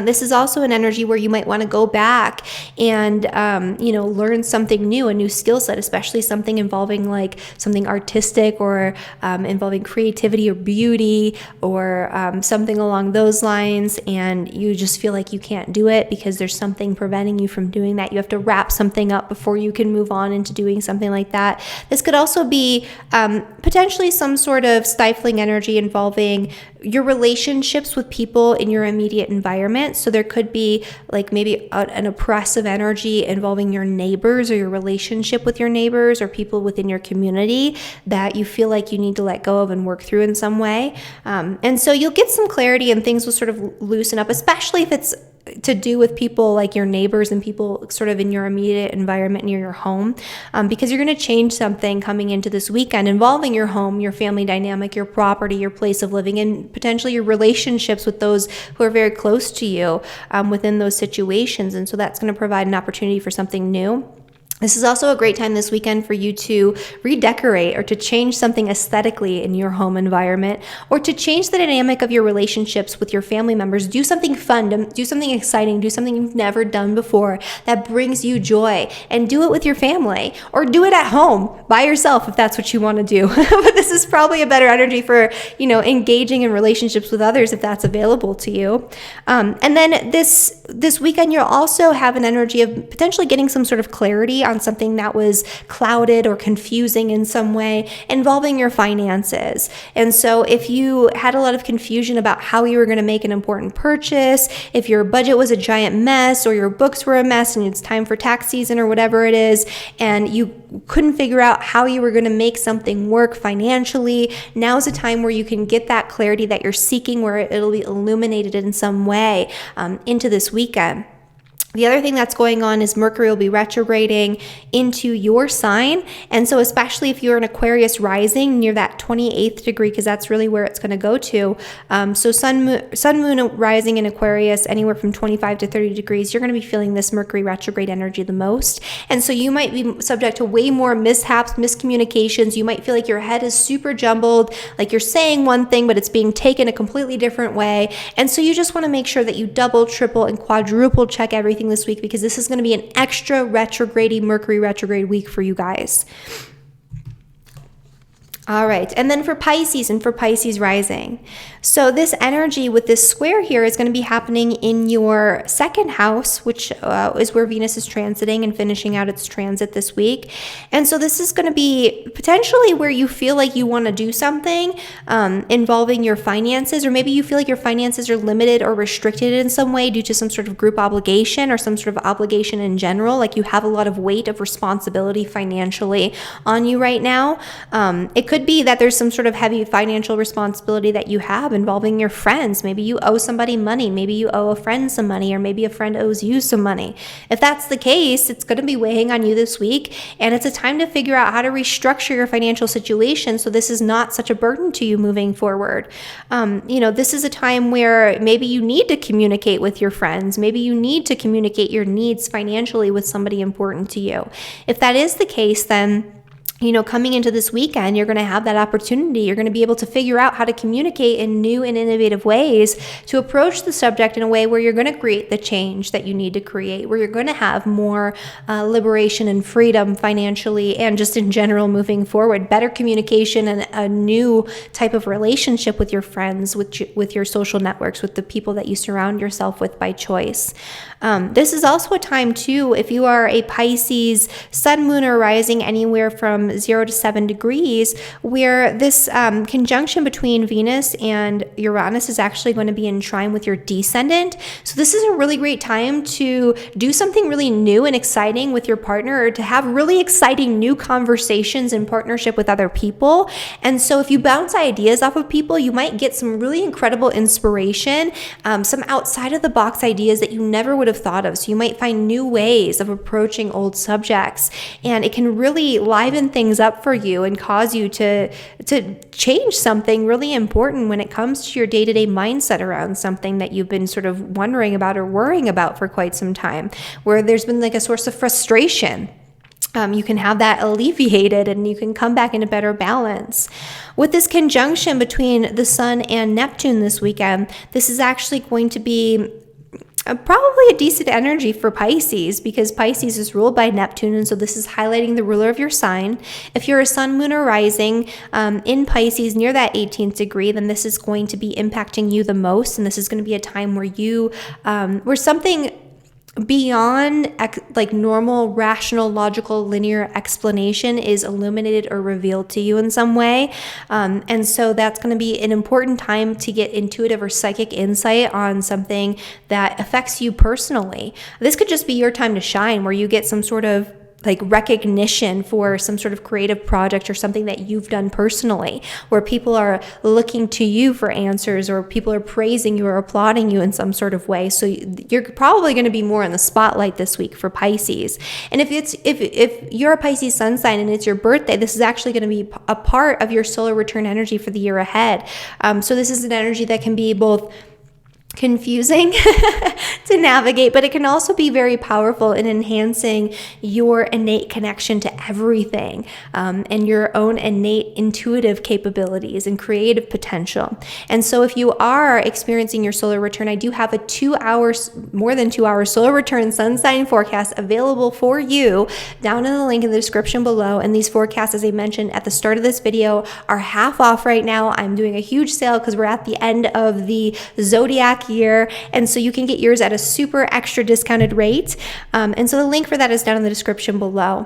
This is also an energy where you might want to go back and, learn something new, a new skill set, especially something involving like something artistic or involving creativity or beauty or something along those lines. And you just feel like you can't do it because there's something preventing you from doing that. You have to wrap something up before you can move on into doing something like that. This could also be potentially some sort of stifling energy involving your relationships with people in your immediate environment. So there could be like maybe an oppressive energy involving your neighbors or your relationship with your neighbors or people within your community that you feel like you need to let go of and work through in some way. And so you'll get some clarity and things will sort of loosen up, especially if it's to do with people like your neighbors and people sort of in your immediate environment near your home, because you're going to change something coming into this weekend involving your home, your family dynamic, your property, your place of living, and potentially your relationships with those who are very close to you within those situations. And so that's going to provide an opportunity for something new. This is also a great time this weekend for you to redecorate or to change something aesthetically in your home environment, or to change the dynamic of your relationships with your family members. Do something fun, do something exciting, do something you've never done before that brings you joy, and do it with your family, or do it at home by yourself if that's what you want to do. But this is probably a better energy for, engaging in relationships with others if that's available to you. And then this weekend, you'll also have an energy of potentially getting some sort of clarity on something that was clouded or confusing in some way involving your finances. And so if you had a lot of confusion about how you were going to make an important purchase, if your budget was a giant mess or your books were a mess and it's time for tax season or whatever it is, and you couldn't figure out how you were going to make something work financially, now's a time where you can get that clarity that you're seeking, where it'll be illuminated in some way into this weekend. The other thing that's going on is Mercury will be retrograding into your sign. And so especially if you're an Aquarius rising near that 28th degree, because that's really where it's going to go to. So sun, moon rising in Aquarius, anywhere from 25 to 30 degrees, you're going to be feeling this Mercury retrograde energy the most. And so you might be subject to way more mishaps, miscommunications. You might feel like your head is super jumbled, like you're saying one thing, but it's being taken a completely different way. And so you just want to make sure that you double, triple, and quadruple check everything this week, because this is going to be an extra retrograde Mercury retrograde week for you guys. All right, and then for Pisces and for Pisces rising. So this energy with this square here is going to be happening in your second house, which is where Venus is transiting and finishing out its transit this week. And so this is going to be potentially where you feel like you want to do something involving your finances, or maybe you feel like your finances are limited or restricted in some way due to some sort of group obligation or some sort of obligation in general, like you have a lot of weight of responsibility financially on you right now. It could be that there's some sort of heavy financial responsibility that you have involving your friends. Maybe you owe somebody money. Maybe you owe a friend some money, or maybe a friend owes you some money. If that's the case, it's going to be weighing on you this week, and it's a time to figure out how to restructure your financial situation so this is not such a burden to you moving forward. This is a time where maybe you need to communicate with your friends. Maybe you need to communicate your needs financially with somebody important to you. If that is the case, then coming into this weekend, you're going to have that opportunity. You're going to be able to figure out how to communicate in new and innovative ways to approach the subject in a way where you're going to create the change that you need to create, where you're going to have more liberation and freedom financially and just in general moving forward, better communication and a new type of relationship with your friends, with your social networks, with the people that you surround yourself with by choice. This is also a time too, if you are a Pisces sun, moon, or rising anywhere from 0 to 7 degrees, where this conjunction between Venus and Uranus is actually going to be in trine with your descendant. So this is a really great time to do something really new and exciting with your partner, or to have really exciting new conversations in partnership with other people. And so if you bounce ideas off of people, you might get some really incredible inspiration, some outside of the box ideas that you never would have thought of. So you might find new ways of approaching old subjects, and it can really liven things up for you and cause you to change something really important when it comes to your day-to-day mindset around something that you've been sort of wondering about or worrying about for quite some time, where there's been like a source of frustration. You can have that alleviated and you can come back in a better balance. With this conjunction between the Sun and Neptune this weekend, this is actually going to be probably a decent energy for Pisces, because Pisces is ruled by Neptune, and so this is highlighting the ruler of your sign. If you're a sun, moon, or rising in Pisces near that 18th degree, then this is going to be impacting you the most, and this is going to be a time where you, where something beyond like normal, rational, logical, linear explanation is illuminated or revealed to you in some way. And so that's going to be an important time to get intuitive or psychic insight on something that affects you personally. This could just be your time to shine, where you get some sort of like recognition for some sort of creative project or something that you've done personally, where people are looking to you for answers, or people are praising you or applauding you in some sort of way. So you're probably going to be more in the spotlight this week for Pisces. And if you're a Pisces sun sign and it's your birthday, this is actually going to be a part of your solar return energy for the year ahead. So this is an energy that can be both confusing to navigate, but it can also be very powerful in enhancing your innate connection to everything, and your own innate intuitive capabilities and creative potential. And so if you are experiencing your solar return, I do have a more than 2 hour solar return sun sign forecast available for you down in the link in the description below. And these forecasts, as I mentioned at the start of this video, are half off right now. I'm doing a huge sale because we're at the end of the zodiac year, and so you can get yours at a super extra discounted rate. And so the link for that is down in the description below.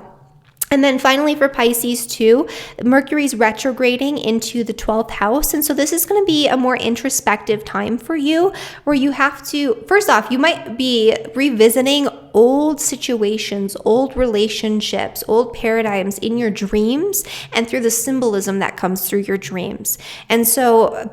And then finally for Pisces too, Mercury's retrograding into the 12th house. And so this is going to be a more introspective time for you, where you have to, first off, you might be revisiting old situations, old relationships, old paradigms in your dreams and through the symbolism that comes through your dreams. And so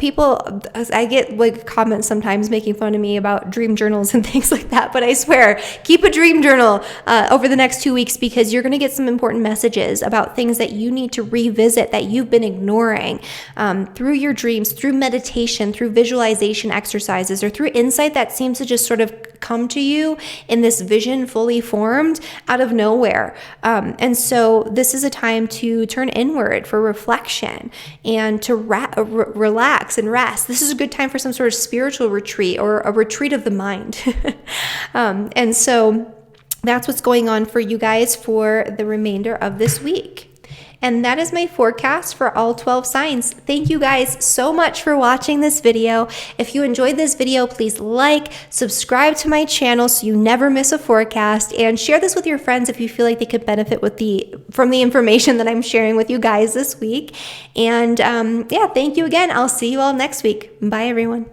I get like comments sometimes making fun of me about dream journals and things like that, but I swear, keep a dream journal over the next 2 weeks, because you're going to get some important messages about things that you need to revisit that you've been ignoring through your dreams, through meditation, through visualization exercises, or through insight that seems to just sort of come to you in this vision fully formed out of nowhere. And so this is a time to turn inward for reflection and to relax and rest. This is a good time for some sort of spiritual retreat or a retreat of the mind. And so that's what's going on for you guys for the remainder of this week. And that is my forecast for all 12 signs. Thank you guys so much for watching this video. If you enjoyed this video, please like, subscribe to my channel so you never miss a forecast, and share this with your friends if you feel like they could benefit from the information that I'm sharing with you guys this week. And yeah, thank you again. I'll see you all next week. Bye, everyone.